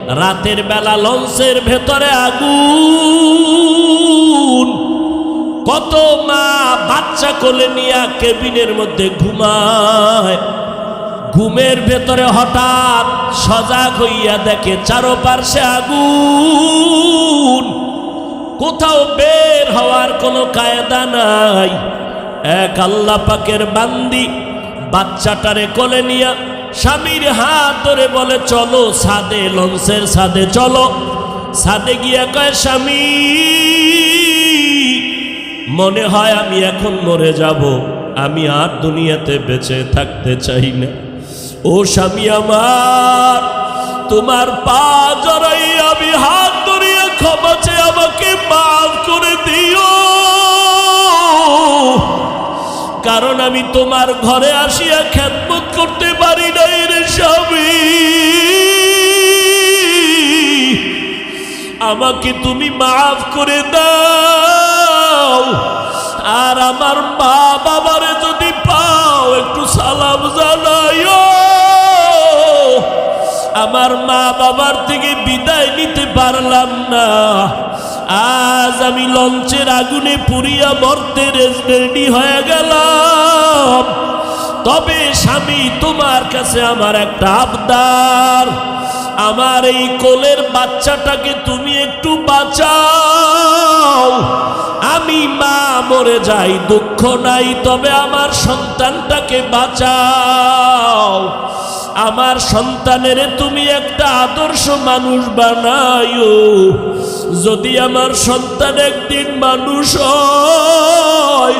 রাতের বেলা লঞ্চের ভেতরে আগুন, কত মা বাচ্চা কোলে নিয়ে কেবিনের মধ্যে ঘুমায়। ঘুমের ভেতরে হঠাৎ সজাগ হইয়া দেখে চারপাশে আগুন, কোথাও বের হওয়ার কোনো কায়দা নাই। এক আল্লাহ পাকের বান্দি বাচ্চাটারে কোলে নিয়া স্বামীর হাত ধরে বলে, চলো ছাদে, লঞ্চের ছাদে চলো। ছাদে গিয়া কয়, স্বামী মনে হয় আমি এখন মরে যাব, আমি আর দুনিয়াতে বেঁচে থাকতে চাই না। ও স্বামী আমার, তোমার পা জড়াই আমি হাত ধরিয়া ক্ষমা চেয়ে আমাকে মাফ করে দিও, কারণ আমি তোমার ঘরে আসিয়া খেদমত করতে পারি নাই রে স্বামী, আমাকে তুমি মাফ করে দাও। আর আমার মা বাবারে যদি পাও একটু সালাম জানাইও। আমার মা বাবার থেকে বিদায় নিতে পারলাম না, আজ আমি লঞ্চের আগুনে পুড়িয়া মরতে রেডি হয়ে গেলাম। তবে স্বামী, তোমার কাছে আমার একটা আবদার, আমার এই কোলের বাচ্চাটাকে তুমি একটু বাঁচাও। আমি মা মরে যাই দুঃখ নাই, তবে আমার সন্তানটাকে বাঁচাও। আমার সন্তানের তুমি একটা আদর্শ মানুষ বানাইও। যদি আমার সন্তান একদিন মানুষ হয়,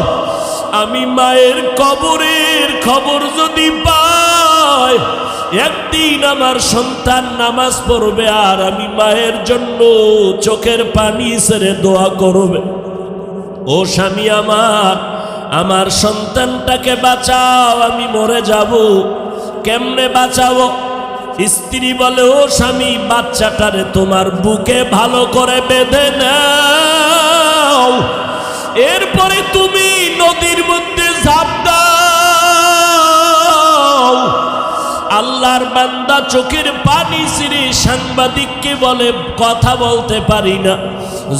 আমি মায়ের কবরের খবর যদি পাই, একদিন আমার সন্তান নামাজ পড়বে আর আমি মায়ের জন্য চোখের পানি ছেড়ে দোয়া করবে। ও স্বামী আমার, আমার সন্তানটাকে বাঁচাও, আমি মরে যাব। কেমনে বাঁচাবো? স্ত্রী বলে, ও স্বামী, বাচ্চাটারে তোমার বুকে ভালো করে বেঁধে নাও, এরপরে তুমি নদীর মধ্যে ঝাঁপ দাও। আল্লাহর বান্দা চোখের পানি ছিঁড়ে সাংবাদিককে বলে, কথা বলতে পারি না।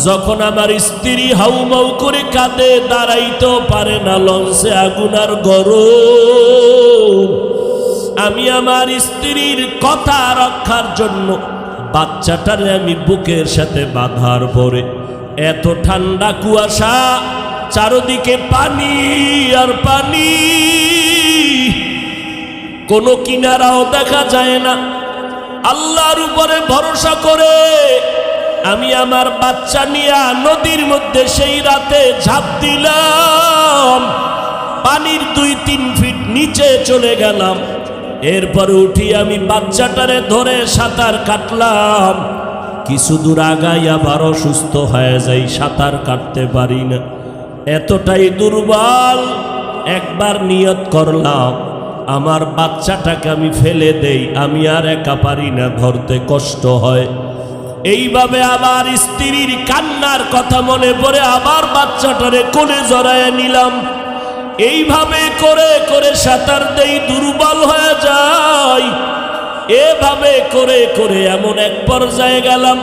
যখন আমার স্ত্রী হাউমাউ করে কাঁদে, দাঁড়াইতেও পারে না, লঞ্চে আগুন আর গরম, আমি আমার স্ত্রীর কথা রক্ষার জন্য বাচ্চাটারে আমি বুকের সাথে বাঁধার পরে, এত ঠান্ডা কুয়াশা, চারদিকে পানি আর পানি, কোনো কিনারাও দেখা যায় না। আল্লাহর উপরে ভরসা করে আমি আমার বাচ্চা নিয়ে নদীর মধ্যে সেই রাতে ঝাঁপ দিলাম। পানির 2-3 ফিট নিচে চলে গেলাম। এরপরে উঠি আমি বাচ্চাটারে ধরে সাঁতার কাটলাম। কিছু দূর আগাই আবার অসুস্থ হয়ে যাই, সাঁতার কাটতে পারি না, এতটাই দুর্বল। একবার নিয়ত করলাম, আমার বাচ্চাটাকে আমি ফেলে দেই, আমি আর একা পারি না, ধরতে কষ্ট হয়। এইভাবে আবার স্ত্রীর কান্নার কথা মনে পড়ে আবার বাচ্চাটারে কোলে জড়ায় নিলাম। এইভাবে করে করে সাঁতার দেই, দুর্বল হয়ে যাই। এভাবে করে করে এমন এক পর্যায়ে গেলাম,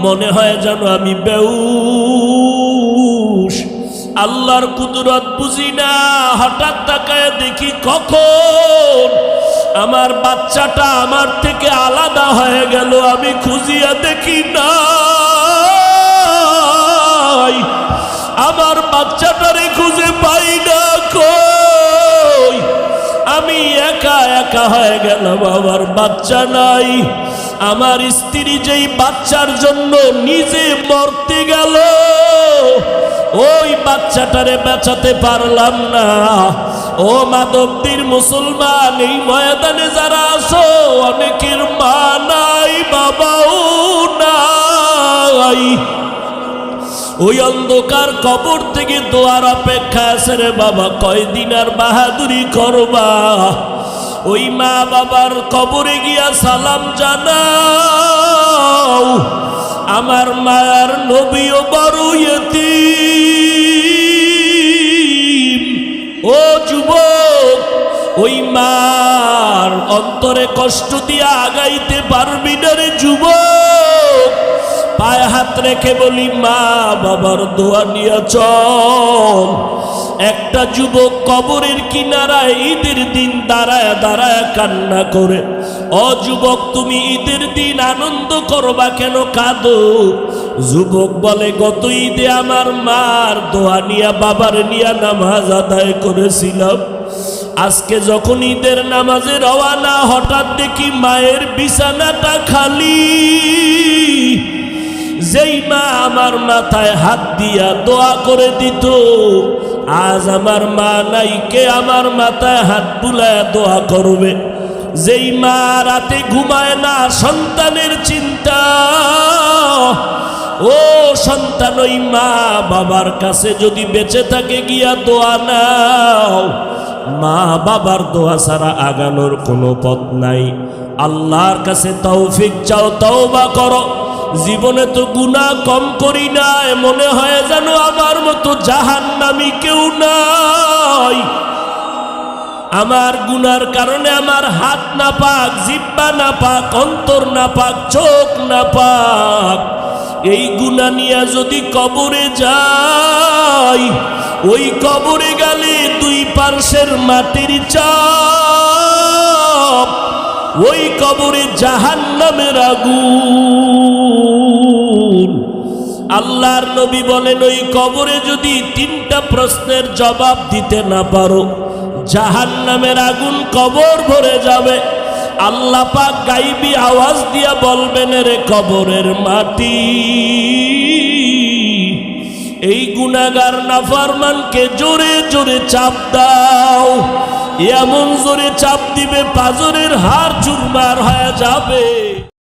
মনে হয় যেন আমি বেহুশ। আল্লাহর কুদরত বুঝি না, হঠাৎ তাকায় দেখি কখন আমার বাচ্চাটা আমার থেকে আলাদা হয়ে গেল। আমি খুঁজিয়া দেখি না, আমার বাচ্চাটারে খুঁজে পাই না, কই? আমি একা একা হয়ে গেলাম, আমার বাচ্চা নাই। আমার স্ত্রী যেই বাচ্চার জন্য নিজে মরতে গেল, ওই বাচ্চাটারে বাঁচাতে পারলাম না। ও মাধবদীর মুসলমান, এই ময়দানে যারা আছো, অনেকের মা নাই, বাবাও নাই। ওই অন্ধকার কবর থেকে দোয়ার অপেক্ষা আছে রে বাবা, কয়দিন আর বাহাদুরি করবা? ওই মা বাবার কবরে গিয়া সালাম জানাও। আমার মায়ার নবীও বড় ইয়তীম। ও যুবক, ওই মার অন্তরে কষ্ট দিয়া আগাইতে পারবি না রে যুবক। পায়ে হাত রেখে বলি মা বাবার দোয়া নিয়ে চল। একটা যুবক কবরের কিনারায় ঈদের দিন দাঁড়ায় দাঁড়ায় কান্না করে। ও যুবক, তুমি ঈদের দিন আনন্দ করবা কেন, কাঁদো? যুবক বলে, গত ঈদে আমার মার দোয়া নিয়া বাবার নিয়া নামাজ আদায় করেছিলাম। আজকে যখন ঈদের নামাজে রওয়ানা, হঠাৎ দেখি মায়ের বিছানাটা খালি। যেই মা আমার মাথায় হাত দিয়া দোয়া করে দিত, আজ আমার মা নাই, কে আমার মাথায় হাত বুলায় দোয়া করবে? যেই মা রাতে ঘুমায় না, সন্তানের চিন্তা, ও সন্তান, ওই মা বাবার কাছে যদি বেঁচে থাকে গিয়া দোয়া নাও। মা বাবার দোয়া ছাড়া আগানোর কোনো পথ নাই। আল্লাহর কাছে তৌফিক চাও, তওবা করো। জীবনে তো গুনাহ কম করি না, মনে হয় যেন আমার মতো জাহান্নামী কেউ নাই। আমার গুনার কারণে আমার হাত না পাক, জিহ্বা না পাক, অন্তর না পাক, চোখ না পাক। এই গুনাহ নিয়ে যদি কবরে যাই, ওই কবরে গেলে দুই পার্শ্বের মাটির চাপ, ওই কবরে জাহান্নামের আগুন। আল্লাহর নবী বলেন, ওই কবরে যদি তিনটা প্রশ্নের জবাব দিতে না পারো, জাহান্নামের আগুন কবর ভরে যাবে। আল্লাহ পাক গাইবি আওয়াজ দিয়া বলবেন, রে কবরের মাটি, এই গুনাহগার নাফরমানকে জোরে জোরে চাপ দাও। এমন জোরে চাপ দিবে পাঁজরের হাড় চুরমার হয়ে যাবে।